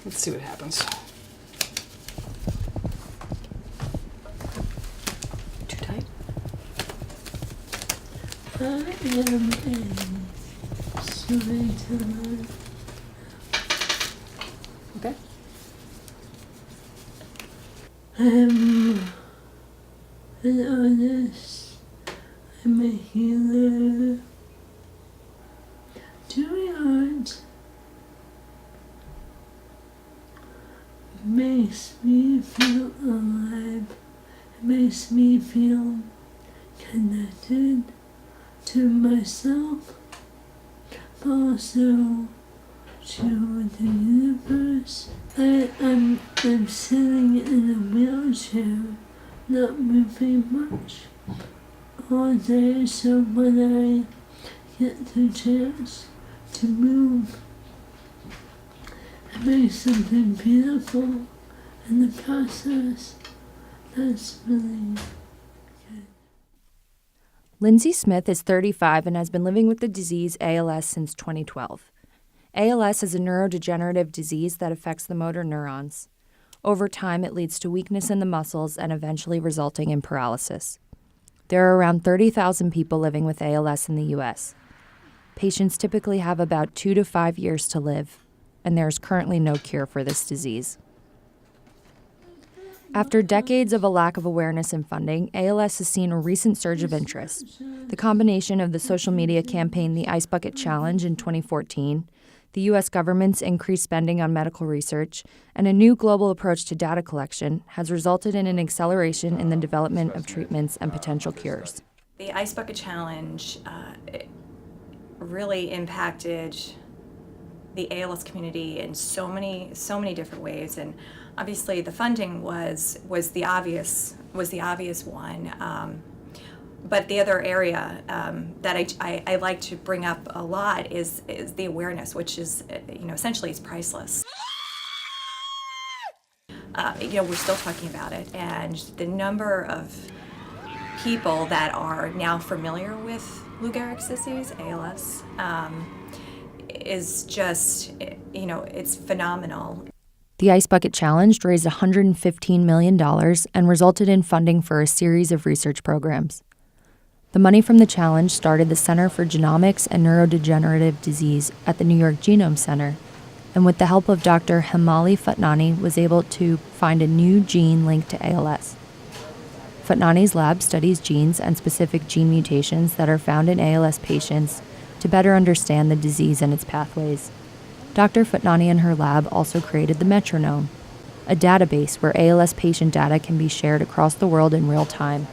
Let's see what happens. Too tight? I am a storyteller. Okay. I'm an artist. I'm a healer. Doing art makes me feel alive. It makes me feel connected to myself, but also to the universe. I'm sitting in a wheelchair, not moving much all day, so when I get the chance to move and make something beautiful in the process, that's really good. Lindsay Smith is 35 and has been living with the disease ALS since 2012. ALS is a neurodegenerative disease that affects the motor neurons. Over time, it leads to weakness in the muscles and eventually resulting in paralysis. There are around 30,000 people living with ALS in the U.S. Patients typically have about 2 to 5 years to live, and there is currently no cure for this disease. After decades of a lack of awareness and funding, ALS has seen a recent surge of interest. The combination of the social media campaign The Ice Bucket Challenge in 2014, the U.S. government's increased spending on medical research, and a new global approach to data collection has resulted in an acceleration in the development of treatments and potential cures. The Ice Bucket Challenge really impacted the ALS community in so many different ways, and obviously the funding was the obvious one. But the other area that I like to bring up a lot is the awareness, which is essentially is priceless. We're still talking about it, and the number of people that are now familiar with Lou Gehrig's disease, ALS, is just it's phenomenal. The Ice Bucket Challenge raised $115 million and resulted in funding for a series of research programs. The money from the challenge started the Center for Genomics and Neurodegenerative Disease at the New York Genome Center, and with the help of Dr. Hemali Fatnani was able to find a new gene linked to ALS. Fatnani's lab studies genes and specific gene mutations that are found in ALS patients to better understand the disease and its pathways. Dr. Fatnani and her lab also created the Metronome, a database where ALS patient data can be shared across the world in real time.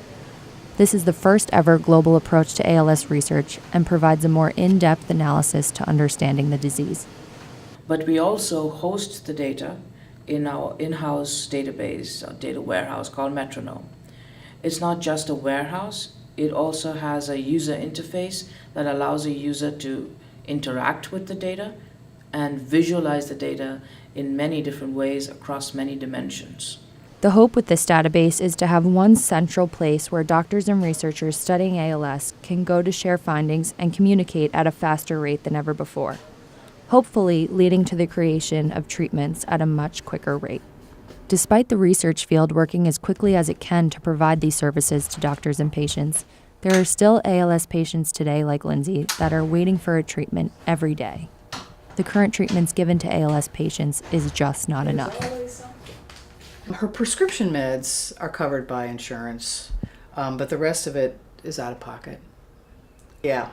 This is the first ever global approach to ALS research and provides a more in-depth analysis to understanding the disease. But we also host the data in our in-house database, or data warehouse called Metronome. It's not just a warehouse, it also has a user interface that allows a user to interact with the data and visualize the data in many different ways across many dimensions. The hope with this database is to have one central place where doctors and researchers studying ALS can go to share findings and communicate at a faster rate than ever before, hopefully leading to the creation of treatments at a much quicker rate. Despite the research field working as quickly as it can to provide these services to doctors and patients, there are still ALS patients today like Lindsay that are waiting for a treatment every day. The current treatments given to ALS patients is just not enough. Her prescription meds are covered by insurance, but the rest of it is out of pocket. Yeah,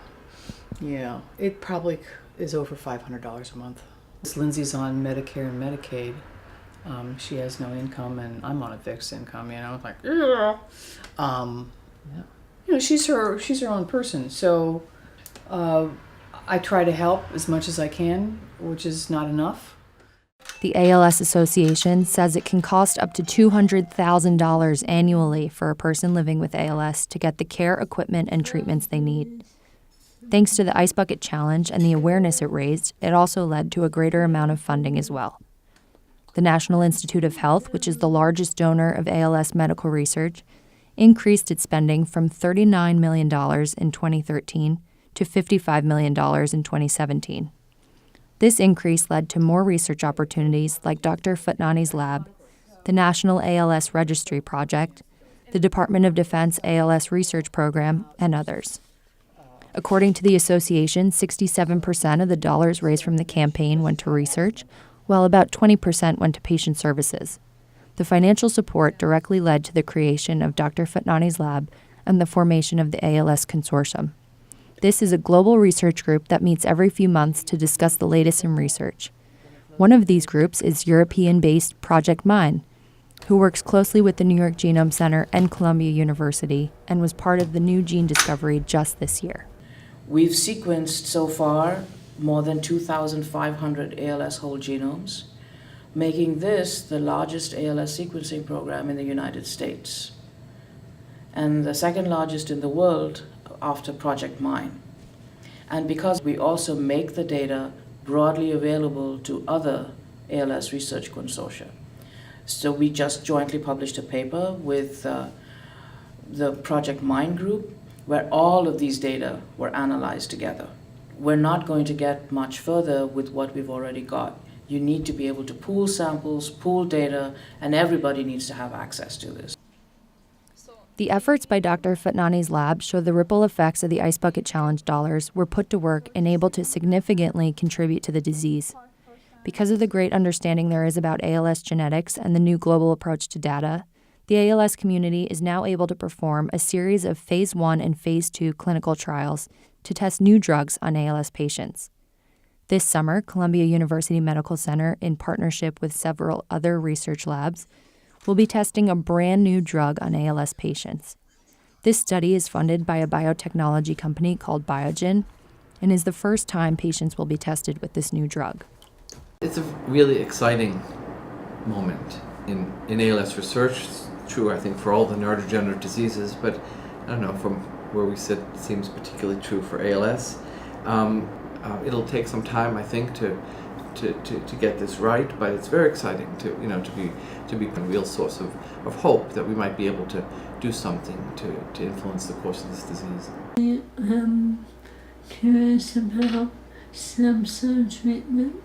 it probably is over $500 a month. Lindsay's on Medicare and Medicaid. She has no income, and I'm on a fixed income. It's like, she's her own person. So I try to help as much as I can, which is not enough. The ALS Association says it can cost up to $200,000 annually for a person living with ALS to get the care, equipment, and treatments they need. Thanks to the Ice Bucket Challenge and the awareness it raised, it also led to a greater amount of funding as well. The National Institute of Health, which is the largest donor of ALS medical research, increased its spending from $39 million in 2013 to $55 million in 2017. This increase led to more research opportunities like Dr. Footnani's lab, the National ALS Registry Project, the Department of Defense ALS Research Program, and others. According to the association, 67% of the dollars raised from the campaign went to research, while about 20% went to patient services. The financial support directly led to the creation of Dr. Footnani's lab and the formation of the ALS Consortium. This is a global research group that meets every few months to discuss the latest in research. One of these groups is European-based Project Mine, who works closely with the New York Genome Center and Columbia University and was part of the new gene discovery just this year. We've sequenced so far more than 2,500 ALS whole genomes, making this the largest ALS sequencing program in the United States, and the second largest in the world after Project Mine. And because we also make the data broadly available to other ALS research consortia. So we just jointly published a paper with the Project Mine group where all of these data were analyzed together. We're not going to get much further with what we've already got. You need to be able to pool samples, pool data, and everybody needs to have access to this. The efforts by Dr. Footnani's lab show the ripple effects of the Ice Bucket Challenge dollars were put to work and able to significantly contribute to the disease. Because of the great understanding there is about ALS genetics and the new global approach to data, the ALS community is now able to perform a series of Phase 1 and Phase 2 clinical trials to test new drugs on ALS patients. This summer, Columbia University Medical Center, in partnership with several other research labs, will be testing a brand new drug on ALS patients. This study is funded by a biotechnology company called Biogen and is the first time patients will be tested with this new drug. It's a really exciting moment in ALS research. It's true, I think, for all the neurodegenerative diseases, but I don't know, from where we sit, it seems particularly true for ALS. It'll take some time, I think, to get this right, but it's very exciting to be a real source of hope that we might be able to do something to influence the course of this disease. I'm curious about stem cell treatment.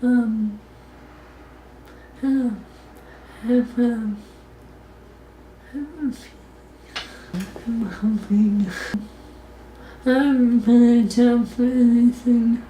I'm hoping I'm really down for anything.